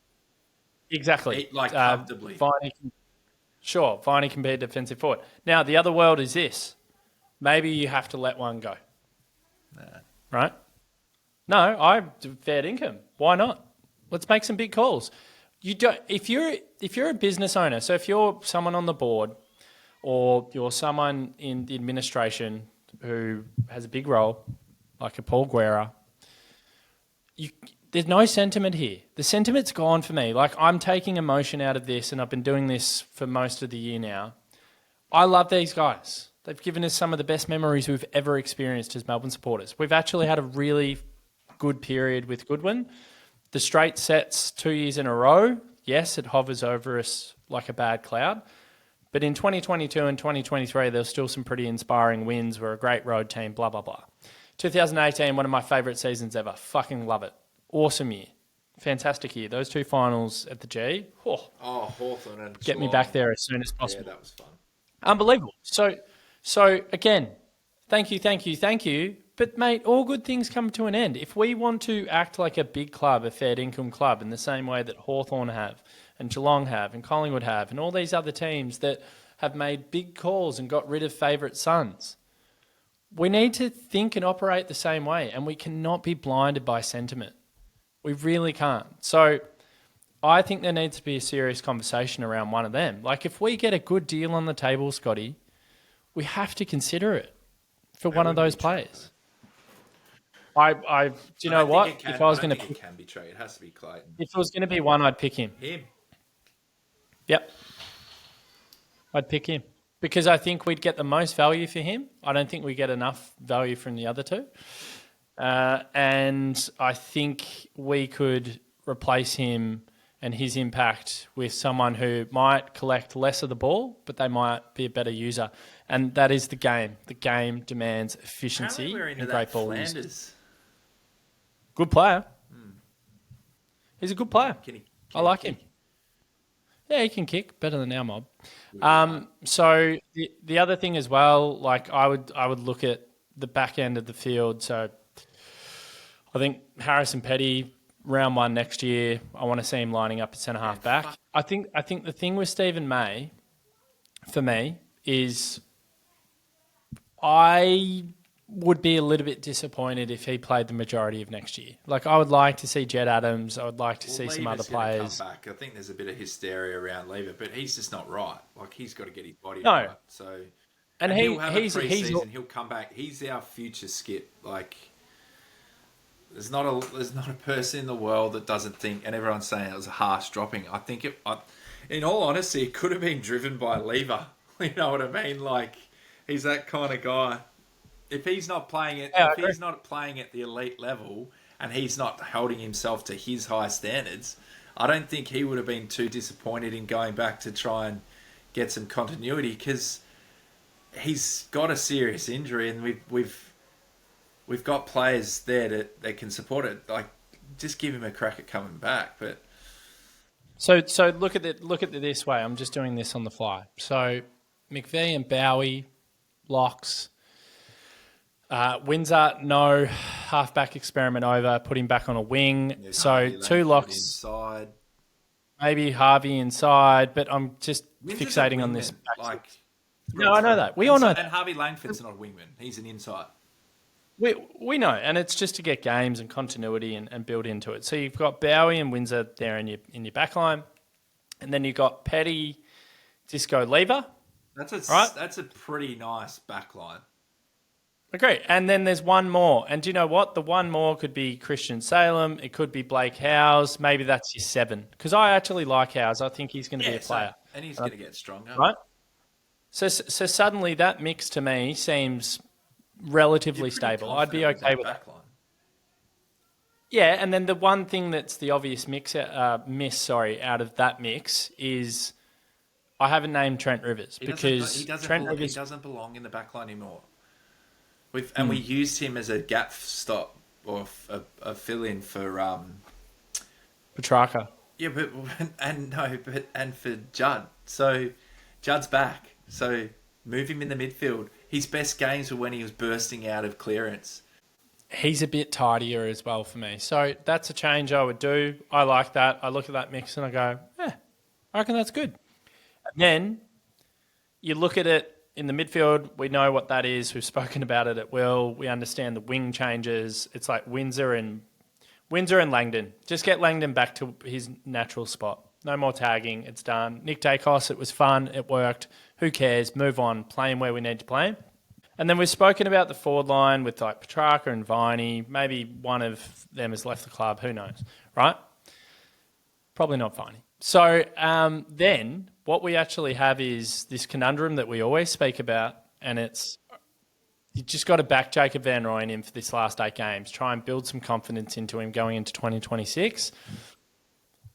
Exactly. Comfortably. Viney can be a defensive forward. Now, the other world is this. Maybe you have to let one go. Nah. Right? No, I fair income. Why not? Let's make some big calls. You don't. If you're a business owner, so if you're someone on the board or you're someone in the administration who has a big role, like a Paul Guerra, there's no sentiment here. The sentiment's gone for me. Like, I'm taking emotion out of this, and I've been doing this for most of the year now. I love these guys. They've given us some of the best memories we've ever experienced as Melbourne supporters. We've actually had a really good period with Goodwin. The straight sets 2 years in a row, yes, it hovers over us like a bad cloud. But in 2022 and 2023, there was still some pretty inspiring wins. We're a great road team, blah, blah, blah. 2018, one of my favourite seasons ever. Fucking love it. Awesome year. Fantastic year. Those 2 finals at the G. Hawthorn and get me back there as soon as possible. Yeah, that was fun. Unbelievable. So again, thank you. But mate, all good things come to an end. If we want to act like a big club, a fair income club, in the same way that Hawthorn have, and Geelong have, and Collingwood have, and all these other teams that have made big calls and got rid of favourite sons, we need to think and operate the same way, and we cannot be blinded by sentiment. We really can't. So I think there needs to be a serious conversation around one of them. Like, if we get a good deal on the table, Scotty, we have to consider it for one of those players. Do you know what? If I was going to pick, it can be true. It has to be Clayton. If it was going to be one, I'd pick him. Yep. I'd pick him because I think we'd get the most value for him. I don't think we get enough value from the other two. And I think we could replace him and his impact with someone who might collect less of the ball, but they might be a better user. And that is the game. The game demands efficiency and great ball use. Good player. He's a good player. I like him. Yeah, he can kick better than our mob. So the other thing as well, like I would look at the back end of the field. So I think Harrison Petty, round 1 next year, I want to see him lining up at centre half back. I think the thing with Stephen May, for me, is I would be a little bit disappointed if he played the majority of next year. Like, I would like to see Jed Adams. I would like to see some other players. Come back. I think there's a bit of hysteria around Lever, but he's just not right. Like, he's got to get his body right. So, and he'll have a pre-season. He'll come back. He's our future skip. Like, there's not a person in the world that doesn't think. And everyone's saying it was a harsh dropping. I think in all honesty, it could have been driven by Lever. You know what I mean? Like, he's that kind of guy. If he's not playing it, he's not playing at the elite level, and he's not holding himself to his high standards, I don't think he would have been too disappointed in going back to try and get some continuity, because he's got a serious injury, and we've got players there that can support it. Like, just give him a crack at coming back. But so look at it this way. I'm just doing this on the fly. So McVeigh and Bowie, locks. Windsor, no. Halfback experiment over. Put him back on a wing. Yeah, so two locks. Inside. Maybe Harvey inside, but I'm just fixating on this. No, I know that. We all know that. And Harvey Langford's not a wingman. He's an inside. We know, and it's just to get games and continuity and build into it. So you've got Bowie and Windsor there in your back line, and then you've got Petty, Disco, Lever. That's a pretty nice back line. Agree. And then there's one more. And do you know what? The one more could be Christian Salem. It could be Blake Howes. Maybe that's your 7. Because I actually like Howes. I think he's going to be a player. And he's going to get stronger. Right? So suddenly that mix to me seems relatively stable. I'd be okay with that. Yeah, and then the one thing that's the obvious miss out of that mix is I haven't named Trent Rivers. He doesn't belong in the back line anymore. We used him as a gap stop or a fill-in for Petrarca. Yeah, and for Judd. So Judd's back. So move him in the midfield. His best games were when he was bursting out of clearance. He's a bit tidier as well for me. So that's a change I would do. I like that. I look at that mix and I go, I reckon that's good. And then you look at it in the midfield, we know what that is. We've spoken about it at will. We understand the wing changes. It's like Windsor and Langdon. Just get Langdon back to his natural spot. No more tagging. It's done. Nick Dacos, it was fun. It worked. Who cares? Move on. Play him where we need to play him. And then we've spoken about the forward line with like Petrarca and Viney. Maybe one of them has left the club. Who knows, right? Probably not Viney. So then what we actually have is this conundrum that we always speak about, and it's you just got to back Jacob Van Rooyen in for this last 8 games. Try and build some confidence into him going into 2026.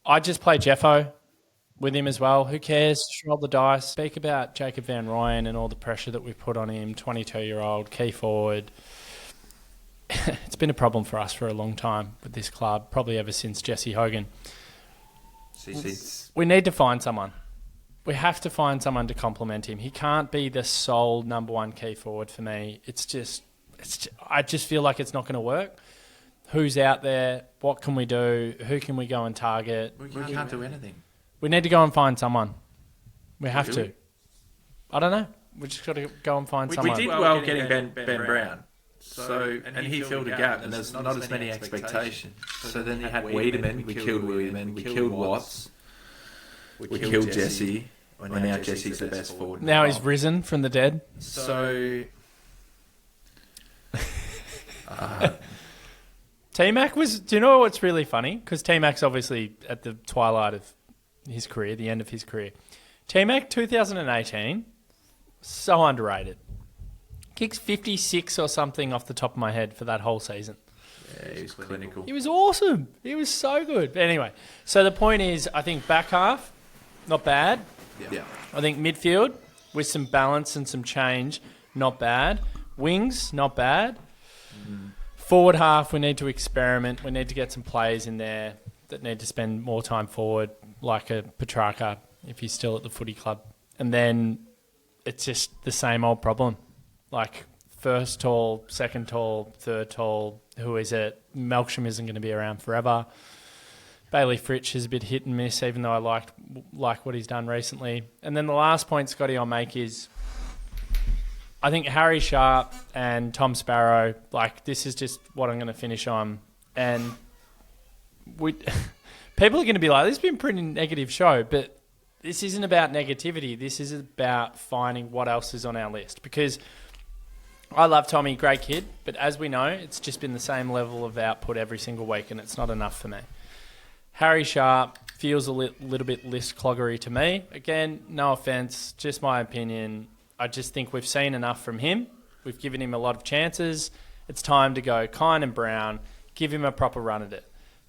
I just play Jeffo with him as well. Who cares? Just roll the dice. Speak about Jacob Van Rooyen and all the pressure that we've put on him. 22-year-old, key forward. It's been a problem for us for a long time with this club, probably ever since Jesse Hogan. We need to find someone. We have to find someone to complement him. He can't be the sole number 1 key forward for me. I just feel like it's not going to work. Who's out there? What can we do? Who can we go and target? We can't do anything. We need to go and find someone. We have to. I don't know. We just got to go and find someone. We did well getting Ben Brown. And he filled a gap, and there's not as many expectations. So then you had Wiedemann, we killed Wiedemann, we killed Watts, we killed Jesse, and now Jesse's the best forward. Now he's risen from the dead. So... T-Mac was... Do you know what's really funny? Because T-Mac's obviously at the twilight of his career, the end of his career. T-Mac 2018, so underrated. Kicks 56 or something off the top of my head for that whole season. Yeah, he was clinical. He was awesome. He was so good. But anyway, so the point is, I think back half, not bad. Yeah. I think midfield, with some balance and some change, not bad. Wings, not bad. Mm-hmm. Forward half, we need to experiment. We need to get some players in there that need to spend more time forward, like a Petrarca, if he's still at the footy club. And then it's just the same old problem. Like first tall, second tall, third tall, who is it? Melksham isn't going to be around forever. Bailey Fritsch is a bit hit and miss, even though I like what he's done recently. And then the last point, Scotty, I'll make is I think Harry Sharp and Tom Sparrow, like, this is just what I'm going to finish on. And people are going to be like, this has been a pretty negative show, but this isn't about negativity. This is about finding what else is on our list. Because I love Tommy, great kid, but as we know, it's just been the same level of output every single week, and it's not enough for me. Harry Sharp feels a little bit list cloggery to me. Again, no offence, just my opinion. I just think we've seen enough from him. We've given him a lot of chances. It's time to go Kine and Brown, give him a proper run at it.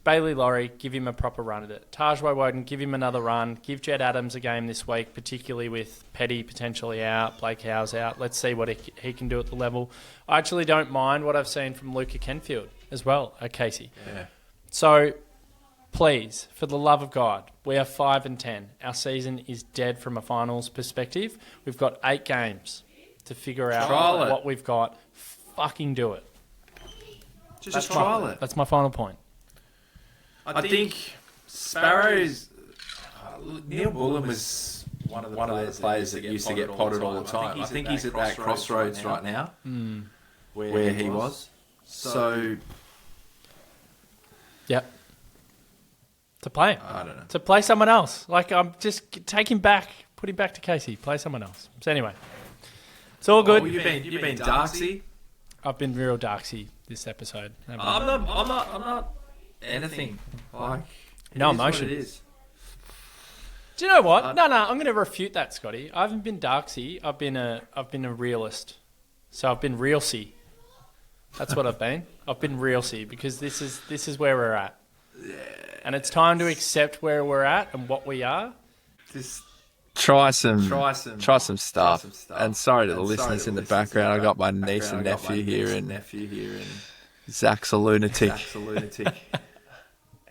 Bailey Laurie, give him a proper run at it. Tajway Woden, give him another run. Give Jed Adams a game this week, particularly with Petty potentially out, Blake Howes out. Let's see what he can do at the level. I actually don't mind what I've seen from Luca Kenfield as well at Casey. Yeah. So, please, for the love of God, we are 5 and 10. Our season is dead from a finals perspective. We've got 8 games to figure out what we've got. Fucking do it. Just trial it. That's my final point. I think Sparrows... Neil Bullen was one of the players that used to get potted all the time. I think he's at that crossroads right now where he was. So... Yep. To play him. I don't know. To play someone else. Like, I'm just take him back, put him back to Casey, play someone else. So anyway, it's all good. Oh, you've been Darksy. I've been real Darksy this episode. I'm not anything. Like, no emotion. It is. Do you know what? No, I'm going to refute that, Scotty. I haven't been Darksy. I've been a realist. So I've been realsy. That's what I've been. I've been realsy because this is where we're at. Yeah. And it's time to accept where we're at and what we are. Just try some stuff. And sorry to the listeners in the background. I got my niece and nephew here, and Zach's a lunatic.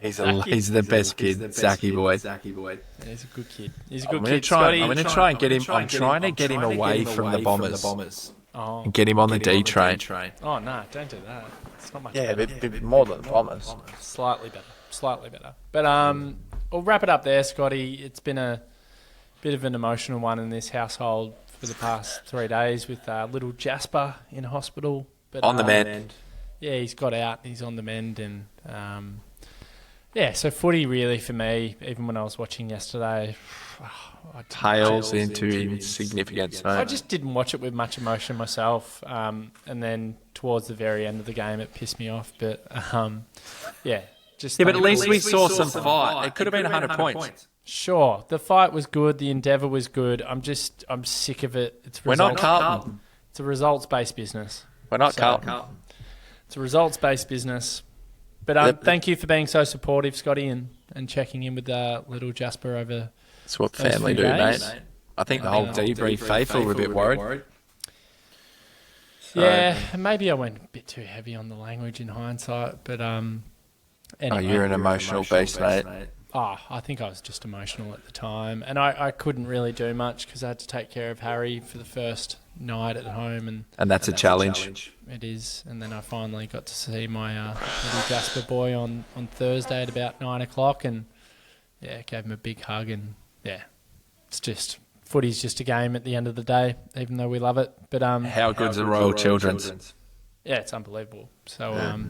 He's the best kid, Zachy boy. Yeah, he's a good kid. I'm going to try and get him. I'm trying to get him away from the Bombers. Oh. And get him on the D train. Oh, no, don't do that. It's not much better. better. Yeah, a bit more than the Bombers. Slightly better. But we'll wrap it up there, Scotty. It's been a bit of an emotional one in this household for the past 3 days with little Jasper in hospital. But, on the mend. Yeah, he's got out. He's on the mend. And, so footy really for me, even when I was watching yesterday... Pales into insignificance. I just didn't watch it with much emotion myself. And then towards the very end of the game, it pissed me off. But, but at least we saw some fight. It could have been 100 points. Sure. The fight was good. The endeavour was good. I'm sick of it. We're not Carlton. It's a results-based business. We're not Carlton. It's a results-based business. But thank you for being so supportive, Scotty, and checking in with little Jasper over... That's what family do, mate. I think the whole DeeBrief faithful were a bit worried. So, yeah, maybe I went a bit too heavy on the language in hindsight, but anyway. Oh, you're an emotional beast, mate. I think I was just emotional at the time, and I couldn't really do much because I had to take care of Harry for the first night at home, and that's a challenge. It is, and then I finally got to see my little Jasper boy on Thursday at about 9 o'clock, and gave him a big hug, and it's just footy's just a game at the end of the day, even though we love it. But how good's the Royal Children's? Yeah, it's unbelievable. So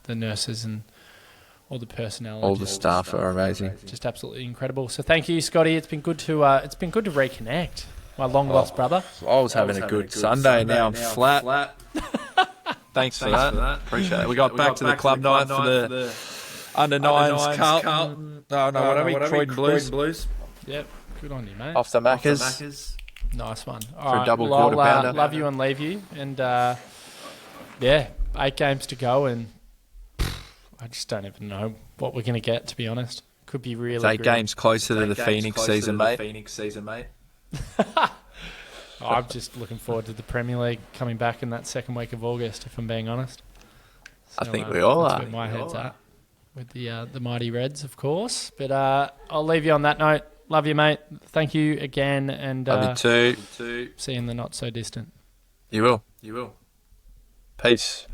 the nurses and all the personnel, all the staff are amazing, just absolutely incredible. So thank you, Scotty. It's been good to reconnect. My long lost brother. I was having a good Sunday. Now I'm flat. Thanks for that. Appreciate it. We got back to the club night for the under nines Carlton. No, what are we? Croydon Blues. Yep, good on you, mate. Off the Maccas. Nice one. All right, a double quarter pounder. Love you and leave you. And 8 games to go, and I just don't even know what we're going to get, to be honest. Could be really it's 8 games closer to the Phoenix season, mate. I'm just looking forward to the Premier League coming back in that second week of August, if I'm being honest. So, I think we all are. That's where my head's at. With the mighty Reds, of course. But I'll leave you on that note. Love you, mate. Thank you again. And love you too. See you in the not so distant. You will. Peace.